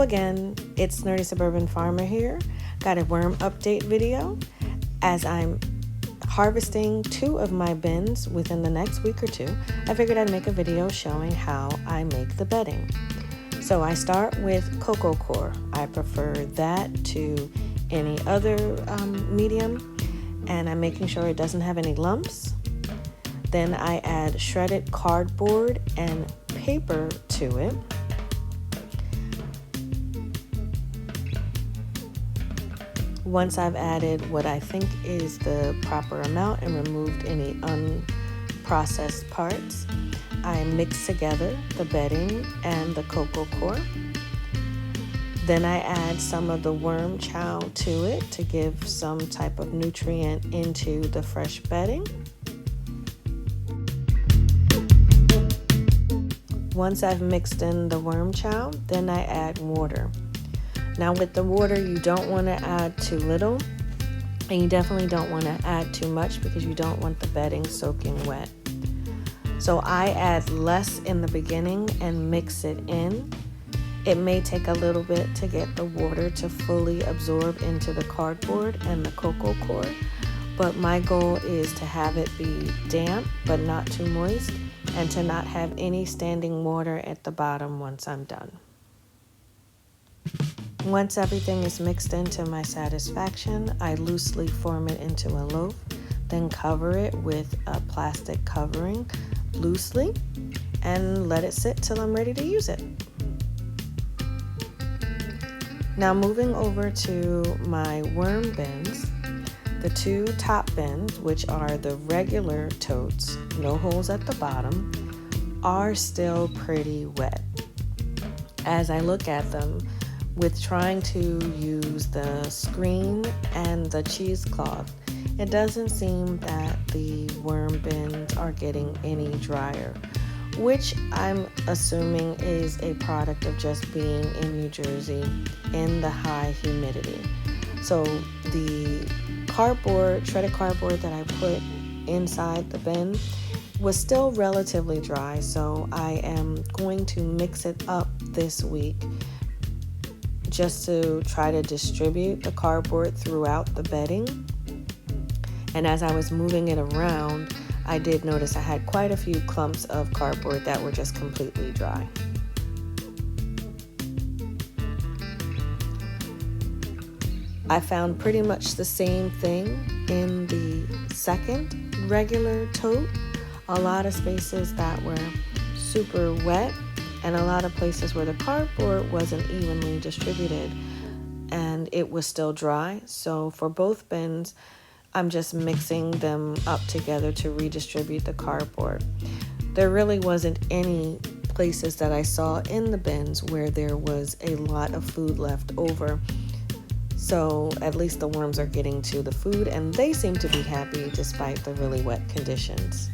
again, it's Nerdy Suburban Farmer here. Got a worm update video as I'm harvesting 2 of my bins within the next week or 2. I figured I'd make a video showing how I make the bedding. So I start with cocoa coir. I prefer that to any other medium, and I'm making sure it doesn't have any lumps. Then I add shredded cardboard and paper to it. Once I've added what I think is the proper amount and removed any unprocessed parts, I mix together the bedding and the cocoa coir. Then I add some of the worm chow to it to give some type of nutrient into the fresh bedding. Once I've mixed in the worm chow, then I add water. Now with the water, you don't want to add too little, and you definitely don't want to add too much because you don't want the bedding soaking wet. So I add less in the beginning and mix it in. It may take a little bit to get the water to fully absorb into the cardboard and the cocoa coir, but my goal is to have it be damp but not too moist, and to not have any standing water at the bottom once I'm done. Once everything is mixed in to my satisfaction, I loosely form it into a loaf, then cover it with a plastic covering loosely and let it sit till I'm ready to use it. Now moving over to my worm bins, the 2 top bins, which are the regular totes, no holes at the bottom, are still pretty wet. As I look at them, with trying to use the screen and the cheesecloth, it doesn't seem that the worm bins are getting any drier, which I'm assuming is a product of just being in New Jersey in the high humidity. So the shredded cardboard that I put inside the bin was still relatively dry, so I am going to mix it up this week just to try to distribute the cardboard throughout the bedding. And as I was moving it around, I did notice I had quite a few clumps of cardboard that were just completely dry. I found pretty much the same thing in the second regular tote. A lot of spaces that were super wet and a lot of places where the cardboard wasn't evenly distributed and it was still dry. So for both bins, I'm just mixing them up together to redistribute the cardboard. There really wasn't any places that I saw in the bins where there was a lot of food left over. So at least the worms are getting to the food and they seem to be happy despite the really wet conditions.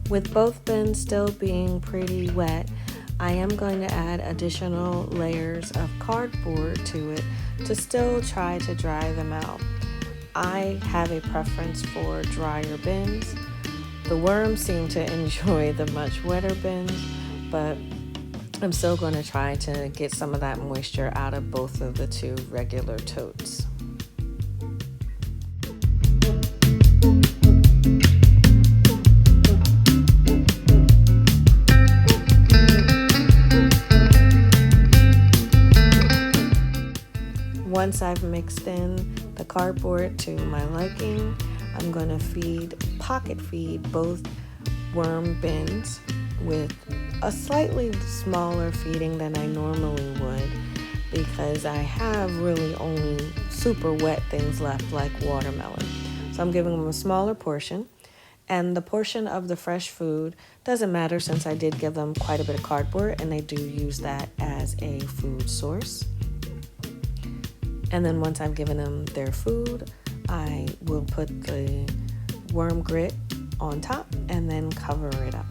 With both bins still being pretty wet, I am going to add additional layers of cardboard to it to still try to dry them out. I have a preference for drier bins. The worms seem to enjoy the much wetter bins, but I'm still going to try to get some of that moisture out of both of the 2 regular totes. Once I've mixed in the cardboard to my liking, I'm going to pocket feed both worm bins with a slightly smaller feeding than I normally would, because I have really only super wet things left like watermelon. So I'm giving them a smaller portion, and the portion of the fresh food doesn't matter since I did give them quite a bit of cardboard and they do use that as a food source. And then once I've given them their food, I will put the worm grit on top and then cover it up.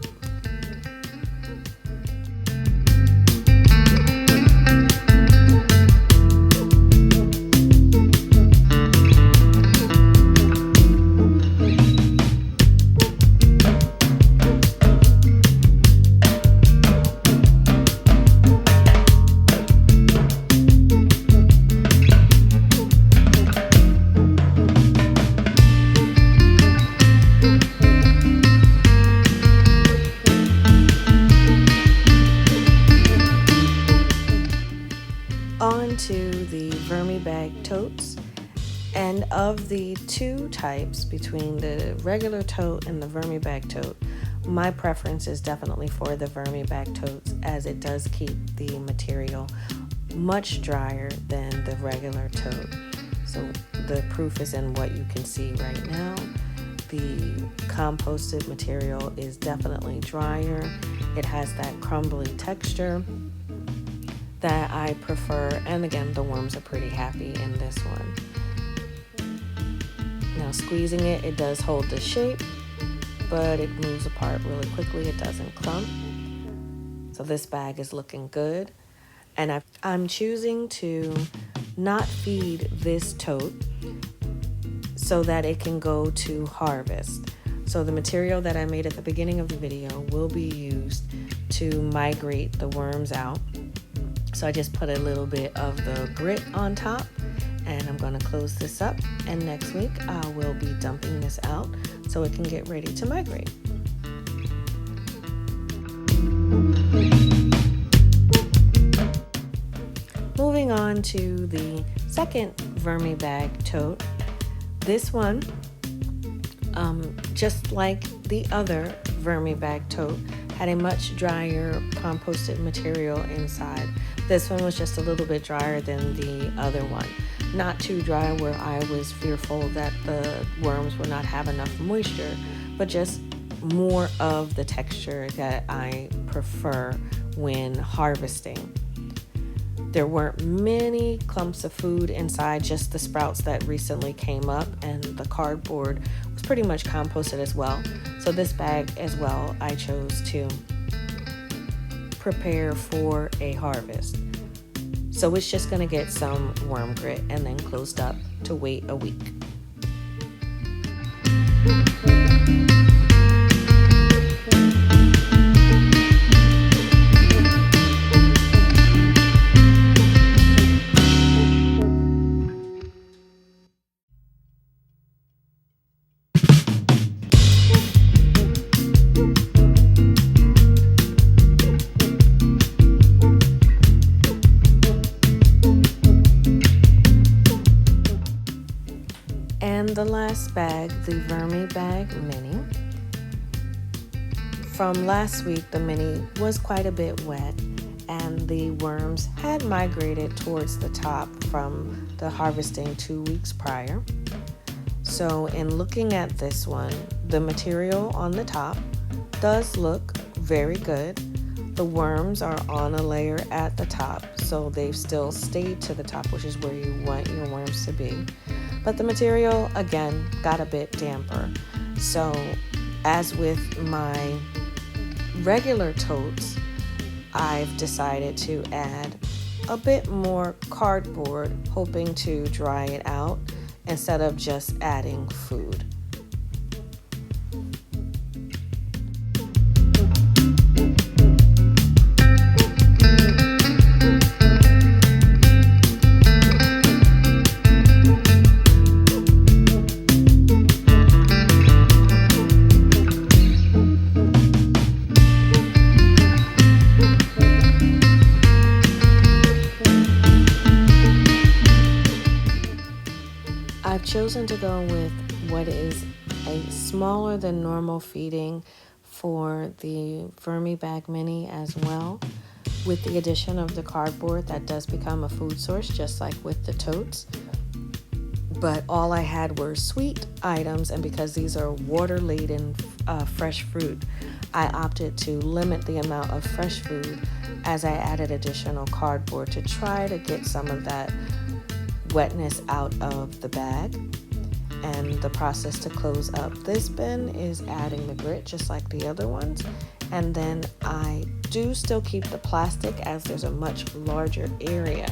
of the two types between the regular tote and the vermibag tote, my preference is definitely for the vermibag totes, as it does keep the material much drier than the regular tote. So the proof is in what you can see right now. The composted material is definitely drier. It has that crumbly texture that I prefer, and again, the worms are pretty happy in this one. Now squeezing it, it does hold the shape, but it moves apart really quickly. It doesn't clump. So this bag is looking good. And I'm choosing to not feed this tote so that it can go to harvest. So the material that I made at the beginning of the video will be used to migrate the worms out. So I just put a little bit of the grit on top, and I'm going to close this up, and next week I will be dumping this out so it can get ready to migrate. Moving on to the second vermibag tote. This one, just like the other vermibag tote, had a much drier composted material inside. This one was just a little bit drier than the other one. Not too dry where I was fearful that the worms would not have enough moisture, but just more of the texture that I prefer when harvesting. There weren't many clumps of food inside, just the sprouts that recently came up, and the cardboard was pretty much composted as well. So this bag as well, I chose to prepare for a harvest. So it's just gonna get some worm grit and then closed up to wait a week. And the last bag, the vermibag mini. From last week, the mini was quite a bit wet, and the worms had migrated towards the top from the harvesting 2 weeks prior. So in looking at this one, the material on the top does look very good. The worms are on a layer at the top, so they've still stayed to the top, which is where you want your worms to be. But the material, again, got a bit damper. So as with my regular totes, I've decided to add a bit more cardboard, hoping to dry it out instead of just adding food. I've chosen to go with what is a smaller than normal feeding for the vermibag mini as well. With the addition of the cardboard, that does become a food source, just like with the totes. But all I had were sweet items, and because these are water-laden fresh fruit, I opted to limit the amount of fresh food as I added additional cardboard to try to get some of that wetness out of the bag. And the process to close up this bin is adding the grit just like the other ones, and then I do still keep the plastic as there's a much larger area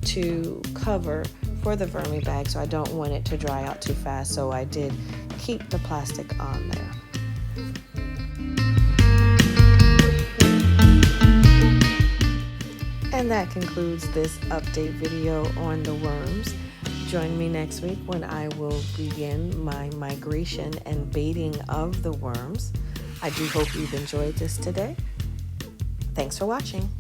to cover for the vermibag, so I don't want it to dry out too fast, so I did keep the plastic on there. And that concludes this update video on the worms. Join me next week when I will begin my migration and baiting of the worms. I do hope you've enjoyed this today. Thanks for watching.